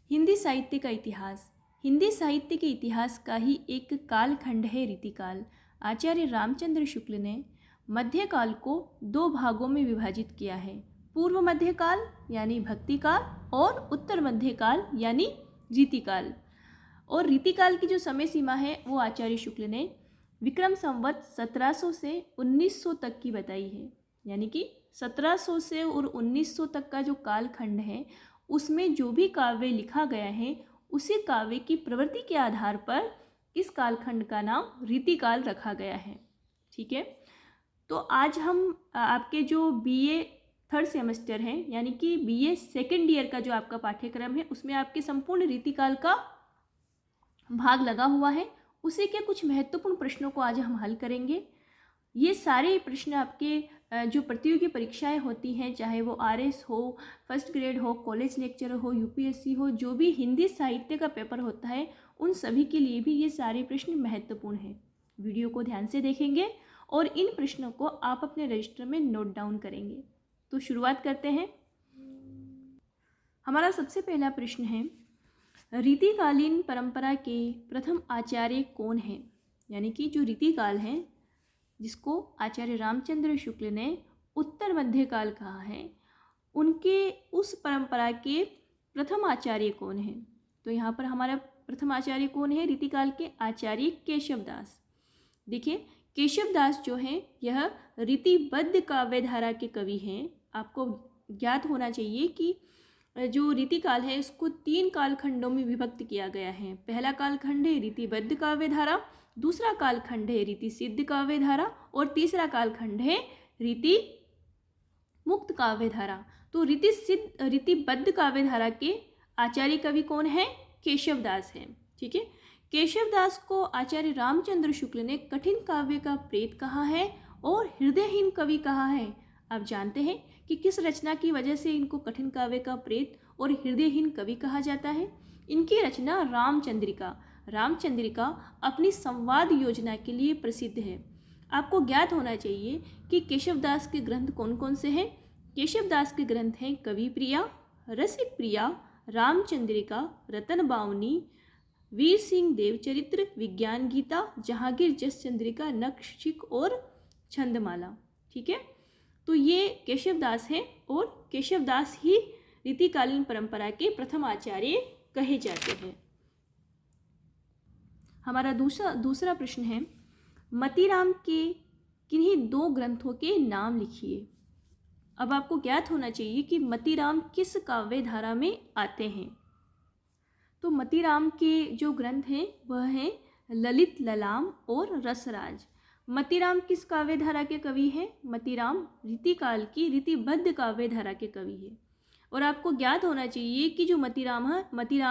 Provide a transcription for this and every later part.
हिंदी साहित्य का इतिहास। हिंदी साहित्य के इतिहास का ही एक कालखंड है रीतिकाल। आचार्य रामचंद्र शुक्ल ने मध्यकाल को दो भागों में विभाजित किया है, पूर्व मध्यकाल यानी भक्तिकाल और उत्तर मध्यकाल यानी रीतिकाल। और रीतिकाल की जो समय सीमा है वो आचार्य शुक्ल ने विक्रम संवत 1700 से 1900 तक की बताई है। यानी कि 1700 से और 1900 तक का जो कालखंड है उसमें जो भी काव्य लिखा गया है उसी काव्य की प्रवृत्ति के आधार पर इस कालखंड का नाम रीतिकाल रखा गया है। ठीक है, तो आज हम आपके जो बीए थर्ड सेमेस्टर है यानी कि बीए सेकेंड ईयर का जो आपका पाठ्यक्रम है उसमें आपके संपूर्ण रीतिकाल का भाग लगा हुआ है, उसी के कुछ महत्वपूर्ण प्रश्नों को आज हम हल करेंगे। ये सारे प्रश्न आपके जो प्रतियोगी परीक्षाएं होती हैं, चाहे वो आरएस हो, फर्स्ट ग्रेड हो, कॉलेज लेक्चर हो, यूपीएससी हो, जो भी हिंदी साहित्य का पेपर होता है उन सभी के लिए भी ये सारे प्रश्न महत्वपूर्ण हैं। वीडियो को ध्यान से देखेंगे और इन प्रश्नों को आप अपने रजिस्टर में नोट डाउन करेंगे। तो शुरुआत करते हैं। हमारा सबसे पहला प्रश्न है, रीतिकालीन परंपरा के प्रथम आचार्य कौन हैं? यानी कि जो रीतिकाल है जिसको आचार्य रामचंद्र शुक्ल ने उत्तर मध्यकाल कहा है, उनके उस परंपरा के प्रथम आचार्य कौन हैं? तो यहाँ पर हमारा प्रथम आचार्य कौन है रीतिकाल के? आचार्य केशवदास। देखिए, केशवदास जो हैं यह रीतिबद्ध काव्यधारा के कवि हैं। आपको ज्ञात होना चाहिए कि जो रीतिकाल है इसको 3 कालखंडों में विभक्त किया गया है। पहला कालखंड है रीतिबद्ध काव्यधारा, दूसरा कालखंड है रीति सिद्ध काव्यधारा और तीसरा कालखंड है रीति मुक्त काव्यधारा। तो रीतिबद्ध काव्यधारा के आचार्य कवि कौन है? केशवदास हैं। ठीक है, केशवदास को आचार्य रामचंद्र शुक्ल ने कठिन काव्य का प्रेत कहा है और हृदयहीन कवि कहा है। आप जानते हैं कि किस रचना की वजह से इनको कठिन काव्य का प्रेत और हृदयहीन कवि कहा जाता है? इनकी रचना रामचंद्रिका अपनी संवाद योजना के लिए प्रसिद्ध है। आपको ज्ञात होना चाहिए कि केशवदास के ग्रंथ कौन कौन से हैं। केशवदास के ग्रंथ हैं कवि प्रिया, रसिक प्रिया, रामचंद्रिका, रतन बावनी, वीर सिंह देवचरित्र, विज्ञान गीता, जहांगीर जस चंद्रिका, नखशिख और छंदमाला। ठीक है, तो ये केशवदास हैं और केशवदास ही रीतिकालीन परंपरा के प्रथम आचार्य कहे जाते हैं। हमारा दूसरा प्रश्न है, मतीराम के किन्हीं 2 ग्रंथों के नाम लिखिए। अब आपको ज्ञात होना चाहिए कि मतीराम किस काव्य धारा में आते हैं। तो मतीराम के जो ग्रंथ हैं वह हैं ललित ललाम और रसराज। मतीराम किस काव्य धारा के कवि हैं? मतीराम रीतिकाल की रीतिबद्ध काव्य धारा के कवि हैं। और आपको ज्ञात होना चाहिए कि जो मतीराम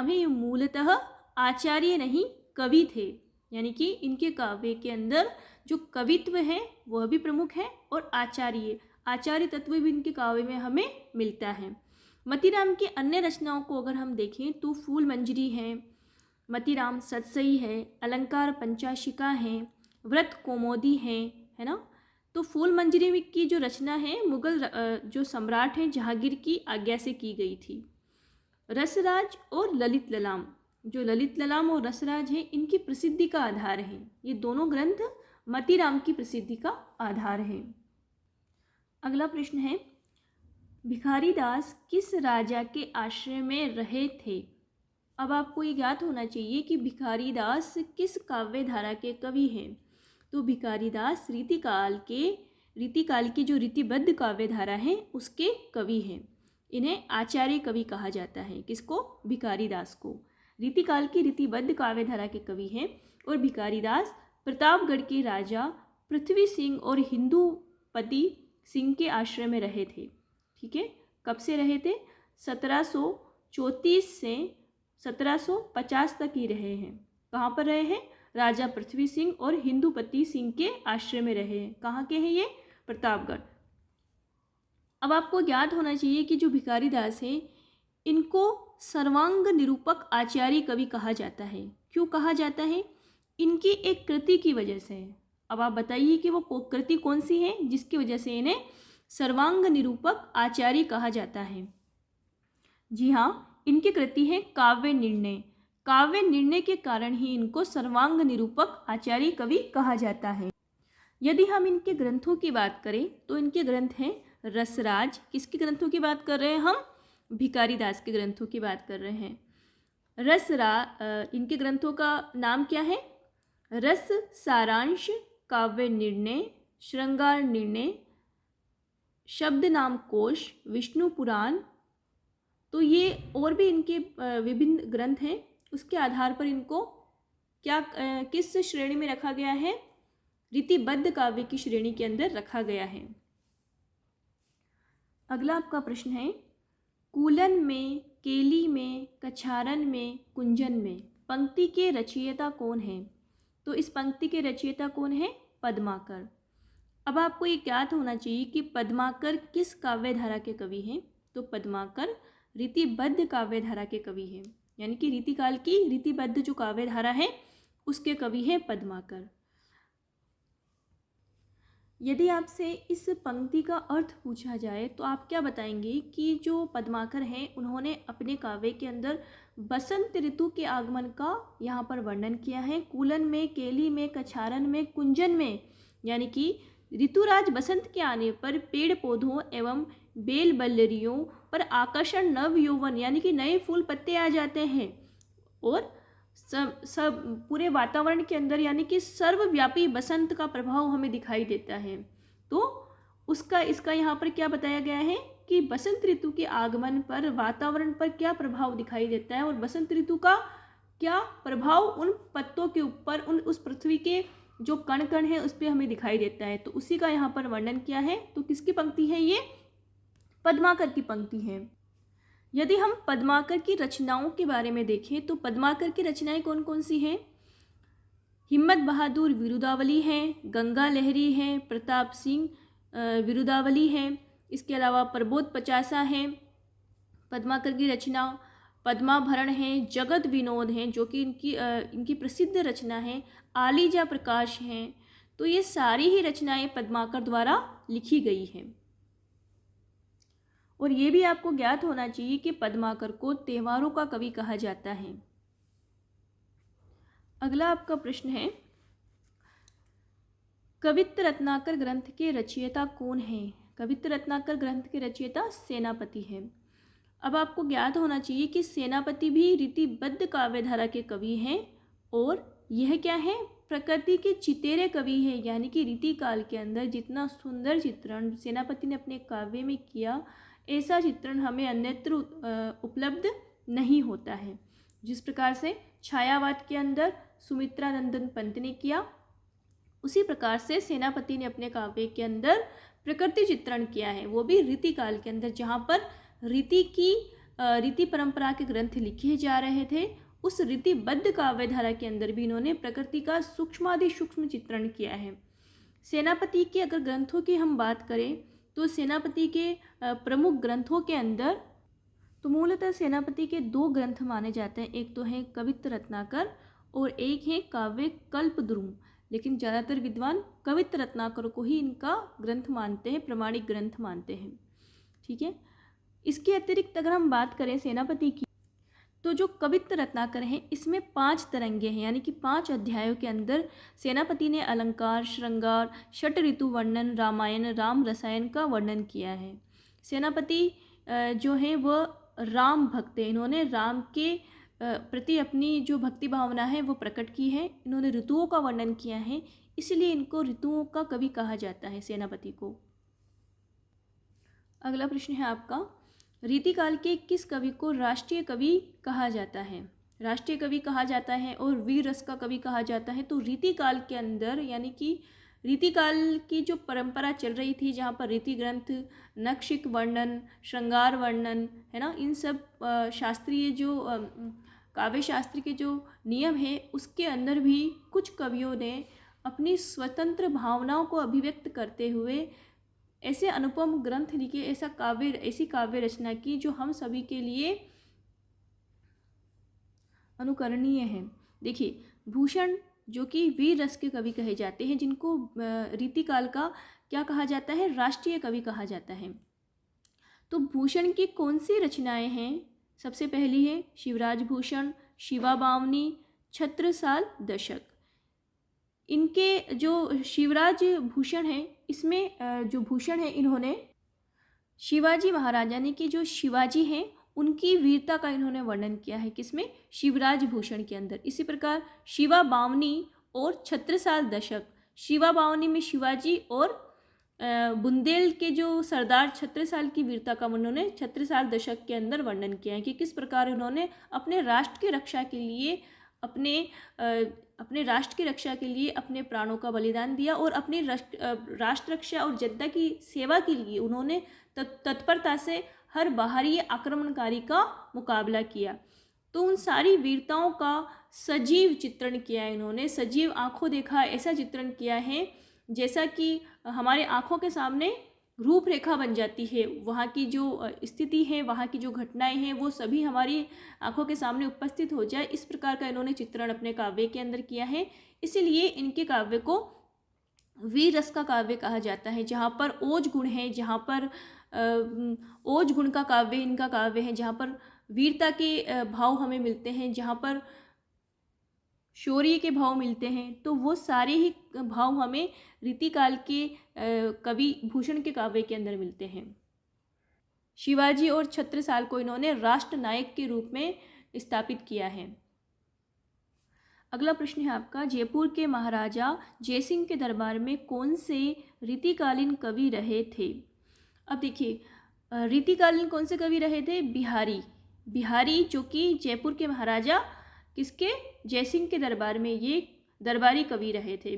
है ये मूलतः आचार्य नहीं कवि थे। यानी कि इनके काव्य के अंदर जो कवित्व है वह भी प्रमुख है और आचार्य तत्व भी इनके काव्य में हमें मिलता है। मतीराम की अन्य रचनाओं को अगर हम देखें तो फूल मंजरी है, मतीराम सतसई है, अलंकार पंचाशिका है, व्रत कौमुदी है ना। तो फूल मंजरी की जो रचना है मुगल जो सम्राट हैं जहांगीर की आज्ञा से की गई थी। रसराज और ललित ललाम, जो ललित ललाम और रसराज हैं इनकी प्रसिद्धि का आधार है। ये दोनों ग्रंथ मतीराम की प्रसिद्धि का आधार है। अगला प्रश्न है, भिखारी दास किस राजा के आश्रय में रहे थे? अब आपको ये ज्ञात होना चाहिए कि भिखारी दास किस काव्य धारा के कवि हैं। तो भिखारी दास रीतिकाल की जो रीतिबद्ध काव्य धारा है उसके कवि हैं। इन्हें आचार्य कवि कहा जाता है। किसको? भिखारी दास को। रीतिकाल की रीतिबद्ध काव्य धारा के कवि हैं और भिखारी दास प्रतापगढ़ के राजा पृथ्वी सिंह और हिंदूपति सिंह के आश्रय में रहे थे। ठीक है, कब से रहे थे? 1734 से 1750 तक ही रहे हैं। कहाँ पर रहे हैं? राजा पृथ्वी सिंह और हिंदूपति सिंह के आश्रय में रहे हैं। कहाँ के हैं ये? प्रतापगढ़। अब आपको ज्ञात होना चाहिए कि जो भिखारी दास हैं इनको सर्वांग निरूपक आचार्य कवि कहा जाता है। क्यों कहा जाता है? इनकी एक कृति की वजह से। अब आप बताइए कि वो कृति कौन सी है जिसकी वजह से इन्हें सर्वांग निरूपक आचार्य कहा जाता है। जी हाँ, इनकी कृति है काव्य निर्णय। काव्य निर्णय के कारण ही इनको सर्वांग निरूपक आचार्य कवि कहा जाता है। यदि हम इनके ग्रंथों की बात करें तो इनके ग्रंथ हैं रसराज। किसके ग्रंथों की बात कर रहे हैं हम? भिखारी दास के ग्रंथों की बात कर रहे हैं। इनके ग्रंथों का नाम क्या है? रस सारांश, काव्य निर्णय, श्रृंगार निर्णय, शब्द नाम कोश, विष्णु पुराण। तो ये और भी इनके विभिन्न ग्रंथ हैं। उसके आधार पर इनको किस श्रेणी में रखा गया है? रीतिबद्ध काव्य की श्रेणी के अंदर रखा गया है। अगला आपका प्रश्न है, कूलन में, केली में, कछारन में, कुंजन में पंक्ति के रचयिता कौन है? तो इस पंक्ति के रचयिता कौन है? पद्माकर। अब आपको ये ज्ञात होना चाहिए कि पद्माकर किस काव्य धारा के कवि हैं। तो पद्माकर रीतिबद्ध काव्य धारा के कवि हैं, यानी कि रीतिकाल की रीतिबद्ध जो काव्य धारा है उसके कवि हैं पद्माकर। यदि आपसे इस पंक्ति का अर्थ पूछा जाए तो आप क्या बताएंगे कि जो पद्माकर हैं उन्होंने अपने काव्य के अंदर बसंत ऋतु के आगमन का यहाँ पर वर्णन किया है। कूलन में, केली में, कछारन में, कुंजन में, यानी कि ऋतुराज बसंत के आने पर पेड़ पौधों एवं बेल बल्लरियों पर आकर्षण नव यौवन यानी कि नए फूल पत्ते आ जाते हैं और सब पूरे वातावरण के अंदर यानी कि सर्वव्यापी बसंत का प्रभाव हमें दिखाई देता है। तो इसका यहाँ पर क्या बताया गया है कि बसंत ऋतु के आगमन पर वातावरण पर क्या प्रभाव दिखाई देता है और बसंत ऋतु का क्या प्रभाव उन पत्तों के ऊपर, उस पृथ्वी के जो कण कण है उस पर हमें दिखाई देता है। तो उसी का यहाँ पर वर्णन किया है। तो किसकी पंक्ति है ये? पद्माकर की पंक्ति है। यदि हम पद्माकर की रचनाओं के बारे में देखें तो पद्माकर की रचनाएं कौन कौन सी हैं? हिम्मत बहादुर विरुदावली है, गंगा लहरी है, प्रताप सिंह विरुदावली है, इसके अलावा प्रबोध पचासा है। पद्माकर की रचना पद्माभरण है, जगत विनोद हैं जो कि इनकी प्रसिद्ध रचना है, आलीजा प्रकाश हैं। तो ये सारी ही रचनाएं पद्माकर द्वारा लिखी गई हैं। और ये भी आपको ज्ञात होना चाहिए कि पद्माकर को त्योहारों का कवि कहा जाता है। अगला आपका प्रश्न है, कवित्त रत्नाकर ग्रंथ के रचयिता कौन है? कवित्त रत्नाकर ग्रंथ के रचयिता सेनापति हैं। अब आपको ज्ञात होना चाहिए कि सेनापति भी रीतिबद्ध काव्यधारा के कवि हैं और यह क्या है? प्रकृति के चितेरे कवि हैं, यानी कि रीतिकाल के अंदर जितना सुंदर चित्रण सेनापति ने अपने काव्य में किया ऐसा चित्रण हमें अन्यत्र उपलब्ध नहीं होता है। जिस प्रकार से छायावाद के अंदर सुमित्रा नंदन पंत ने किया, उसी प्रकार से सेनापति ने अपने काव्य के अंदर प्रकृति चित्रण किया है, वो भी रीतिकाल के अंदर, जहाँ पर रीति परंपरा के ग्रंथ लिखे जा रहे थे। उस रीतिबद्ध काव्यधारा के अंदर भी इन्होंने प्रकृति का सूक्ष्मादि सूक्ष्म चित्रण किया है। सेनापति के अगर ग्रंथों की हम बात करें तो सेनापति के प्रमुख ग्रंथों के अंदर तो मूलतः सेनापति के दो ग्रंथ माने जाते हैं। एक तो है कवित्त रत्नाकर और एक है काव्य कल्पद्रुम, लेकिन ज़्यादातर विद्वान कवित्त रत्नाकर को ही इनका ग्रंथ मानते हैं, प्रमाणिक ग्रंथ मानते हैं। ठीक है। इसके अतिरिक्त अगर हम बात करें सेनापति की तो जो कवित्त रत्नाकर हैं इसमें 5 तरंगे हैं, यानी कि 5 अध्यायों के अंदर सेनापति ने अलंकार, श्रृंगार, षट ऋतु वर्णन, रामायण, राम रसायन का वर्णन किया है। सेनापति जो हैं वह राम भक्त हैं। इन्होंने राम के प्रति अपनी जो भक्ति भावना है वो प्रकट की है। इन्होंने ऋतुओं का वर्णन किया है, इसलिए इनको ऋतुओं का कवि कहा जाता है सेनापति को। अगला प्रश्न है आपका, रीतिकाल के किस कवि को राष्ट्रीय कवि कहा जाता है? राष्ट्रीय कवि कहा जाता है और वीर रस का कवि कहा जाता है। तो रीतिकाल के अंदर यानी कि रीतिकाल की जो परंपरा चल रही थी, जहाँ पर रीति ग्रंथ, नक्षिक वर्णन, श्रृंगार वर्णन है ना, इन सब शास्त्रीय जो काव्य शास्त्र के जो नियम हैं उसके अंदर भी कुछ कवियों ने अपनी स्वतंत्र भावनाओं को अभिव्यक्त करते हुए ऐसे अनुपम ग्रंथ लिखे, ऐसी काव्य रचना की जो हम सभी के लिए अनुकरणीय है। देखिए, भूषण जो कि वीर रस के कवि कहे जाते हैं, जिनको रीतिकाल का क्या कहा जाता है? राष्ट्रीय कवि कहा जाता है। तो भूषण की कौन सी रचनाएं हैं सबसे पहली है शिवराज भूषण, शिवा बावनी, छत्रसाल दशक। इनके जो शिवराज भूषण है, इसमें जो भूषण है इन्होंने शिवाजी महाराज यानी कि जो शिवाजी हैं उनकी वीरता का इन्होंने वर्णन किया है। किसमें? शिवराज भूषण के अंदर। इसी प्रकार शिवा बावनी और छत्रसाल दशक, शिवा बावनी में शिवाजी और बुंदेल के जो सरदार छत्रसाल की वीरता का उन्होंने छत्रसाल दशक के अंदर वर्णन किया है कि किस प्रकार उन्होंने अपने राष्ट्र की रक्षा के लिए अपने राष्ट्र की रक्षा के लिए अपने प्राणों का बलिदान दिया और अपनी राष्ट्र रक्षा और जनता की सेवा के लिए उन्होंने तत्परता से हर बाहरी आक्रमणकारी का मुकाबला किया। तो उन सारी वीरताओं का सजीव चित्रण किया है इन्होंने, सजीव आंखों देखा ऐसा चित्रण किया है जैसा कि हमारे आंखों के सामने रूपरेखा बन जाती है। वहाँ की जो स्थिति है, वहाँ की जो घटनाएं हैं, वो सभी हमारी आंखों के सामने उपस्थित हो जाए, इस प्रकार का इन्होंने चित्रण अपने काव्य के अंदर किया है। इसीलिए इनके काव्य को वीर रस का काव्य कहा जाता है। जहाँ पर ओज गुण है, जहाँ पर ओज गुण का काव्य इनका काव्य है, जहाँ पर वीरता के भाव हमें मिलते हैं, जहाँ पर शौर्य के भाव मिलते हैं, तो वो सारे ही भाव हमें रीतिकाल के कवि भूषण के काव्य के अंदर मिलते हैं। शिवाजी और छत्रसाल को इन्होंने राष्ट्र नायक के रूप में स्थापित किया है। अगला प्रश्न है आपका, जयपुर के महाराजा जयसिंह के दरबार में कौन से रीतिकालीन कवि रहे थे? अब देखिए, रीतिकालीन कौन से कवि रहे थे? बिहारी जो कि जयपुर के महाराजा किसके? जयसिंह के दरबार में ये दरबारी कवि रहे थे।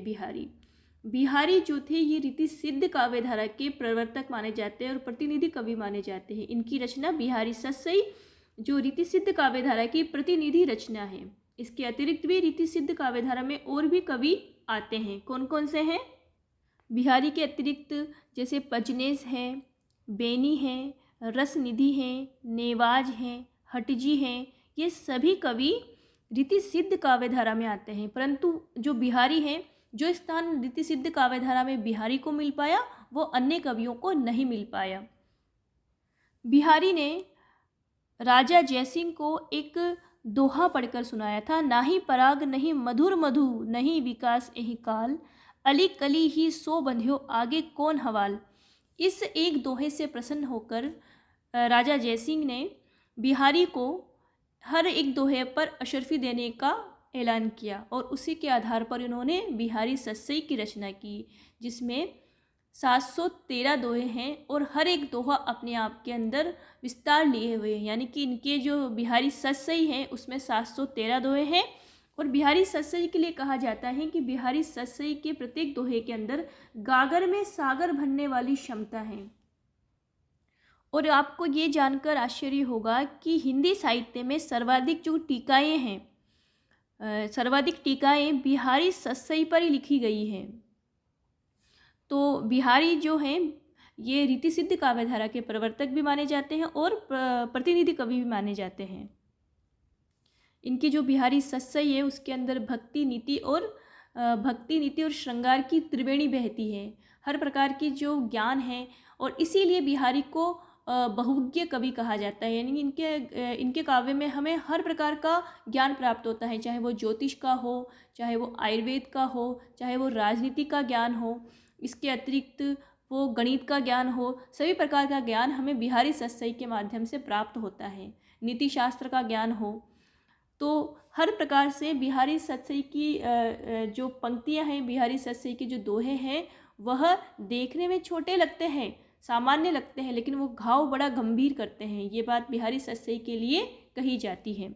बिहारी जो थे ये रीति सिद्ध काव्यधारा के प्रवर्तक माने जाते हैं और प्रतिनिधि कवि माने जाते हैं। इनकी रचना बिहारी सस्सई जो रीति सिद्ध काव्यधारा की प्रतिनिधि रचना है। इसके अतिरिक्त भी रीति सिद्ध काव्यधारा में और भी कवि आते हैं। कौन कौन से हैं? बिहारी के अतिरिक्त जैसे पजनेस है, बेनी है, रसनिधि है, नेवाज हैं, हटजी हैं, ये सभी कवि रीति सिद्ध काव्यधारा में आते हैं। परंतु जो बिहारी हैं, जो स्थान रीति सिद्ध काव्यधारा में बिहारी को मिल पाया वो अन्य कवियों को नहीं मिल पाया। बिहारी ने राजा जयसिंह को एक दोहा पढ़कर सुनाया था, नाही पराग नहीं मधुर मधु नहीं विकास एहि काल, अली कली ही सो बंध्यो आगे कौन हवाल। इस एक दोहे से प्रसन्न होकर राजा जयसिंह ने बिहारी को हर एक दोहे पर अशर्फी देने का ऐलान किया और उसी के आधार पर इन्होंने बिहारी सस्सई की रचना की, जिसमें 713 दोहे हैं और हर एक दोहा अपने आप के अंदर विस्तार लिए हुए हैं। यानी कि इनके जो बिहारी सस्सई हैं उसमें 713 दोहे हैं और बिहारी सस्सई के लिए कहा जाता है कि बिहारी सस्सई के प्रत्येक दोहे के अंदर गागर में सागर भरने वाली क्षमता है। और आपको ये जानकर आश्चर्य होगा कि हिंदी साहित्य में सर्वाधिक जो टीकाएँ हैं, सर्वाधिक टीकाएँ बिहारी सस्सई पर ही लिखी गई हैं। तो बिहारी जो हैं ये रीति सिद्ध काव्यधारा के प्रवर्तक भी माने जाते हैं और प्रतिनिधि कवि भी माने जाते हैं। इनकी जो बिहारी सस्सई है उसके अंदर भक्ति नीति और श्रृंगार की त्रिवेणी बहती है। हर प्रकार की जो ज्ञान है और इसीलिए बिहारी को बहुज्ञ कवि कहा जाता है। यानी इनके काव्य में हमें हर प्रकार का ज्ञान प्राप्त होता है, चाहे वो ज्योतिष का हो, चाहे वो आयुर्वेद का हो, चाहे वो राजनीति का ज्ञान हो, इसके अतिरिक्त वो गणित का ज्ञान हो, सभी प्रकार का ज्ञान हमें बिहारी सस्सई के माध्यम से प्राप्त होता है। नीति शास्त्र का ज्ञान हो, तो हर प्रकार से बिहारी सस्सई की जो पंक्तियां हैं, बिहारी सस्सई के जो दोहे हैं, वह देखने में छोटे लगते हैं, सामान्य लगते हैं, लेकिन वो घाव बड़ा गंभीर करते हैं। ये बात बिहारी सस्सई के लिए कही जाती है।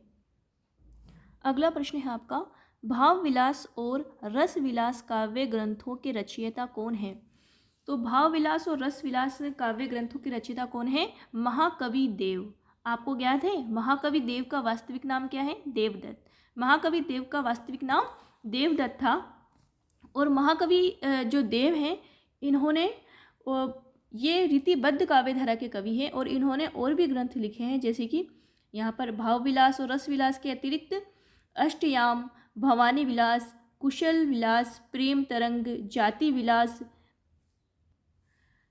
अगला प्रश्न है आपका, भाव विलास और रस विलास काव्य ग्रंथों के रचयिता कौन है? तो भाव विलास और रस विलास काव्य ग्रंथों के रचयिता कौन है? महाकवि देव। आपको ज्ञात है महाकवि देव का वास्तविक नाम क्या है? देवदत्त। महाकवि देव का वास्तविक नाम देवदत्त था। और महाकवि जो देव हैं इन्होंने ये रीतिबद्ध काव्यधारा के कवि हैं और इन्होंने और भी ग्रंथ लिखे हैं, जैसे कि यहाँ पर भाव विलास और रस विलास के अतिरिक्त अष्टयाम, भवानी विलास, कुशल विलास, प्रेम तरंग, जाति विलास,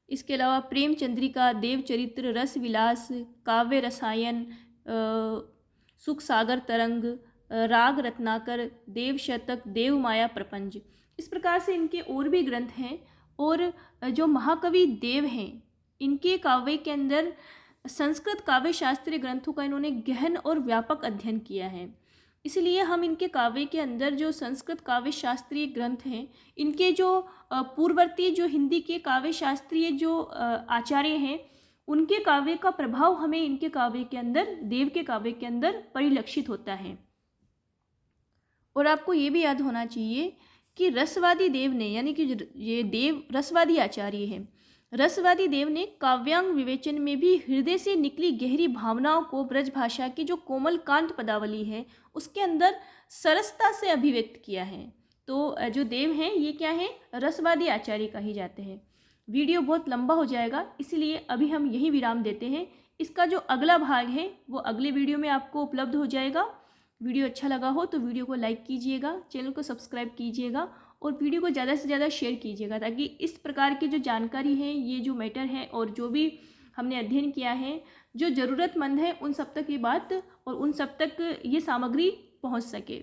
इसके अलावा प्रेम चंद्रिका, देव चरित्र, रस विलास, काव्य रसायन, सुख सागर तरंग, राग रत्नाकर, देव शतक, देव माया प्रपंच। इस प्रकार से इनके और भी ग्रंथ हैं। और जो महाकवि देव हैं, इनके काव्य के अंदर संस्कृत काव्य शास्त्रीय ग्रंथों का इन्होंने गहन और व्यापक अध्ययन किया है। इसलिए हम इनके काव्य के अंदर जो संस्कृत काव्य शास्त्रीय ग्रंथ हैं, इनके जो पूर्ववर्ती जो हिंदी के काव्य शास्त्रीय जो आचार्य हैं, उनके काव्य का प्रभाव हमें इनके काव्य के अंदर, देव के काव्य के अंदर परिलक्षित होता है। और आपको ये भी याद होना चाहिए कि रसवादी देव ने, यानी कि ये देव रसवादी आचार्य हैं, रसवादी देव ने काव्यांग विवेचन में भी हृदय से निकली गहरी भावनाओं को ब्रज भाषा की जो कोमल कांत पदावली है उसके अंदर सरसता से अभिव्यक्त किया है। तो जो देव हैं ये क्या है, रसवादी आचार्य कहे जाते हैं। वीडियो बहुत लंबा हो जाएगा, इसलिए अभी हम यही विराम देते हैं। इसका जो अगला भाग है वो अगले वीडियो में आपको उपलब्ध हो जाएगा। वीडियो अच्छा लगा हो तो वीडियो को लाइक कीजिएगा, चैनल को सब्सक्राइब कीजिएगा और वीडियो को ज़्यादा से ज़्यादा शेयर कीजिएगा, ताकि इस प्रकार की जो जानकारी है, ये जो मैटर है और जो भी हमने अध्ययन किया है, जो ज़रूरतमंद है उन सब तक ये बात और उन सब तक ये सामग्री पहुंच सके।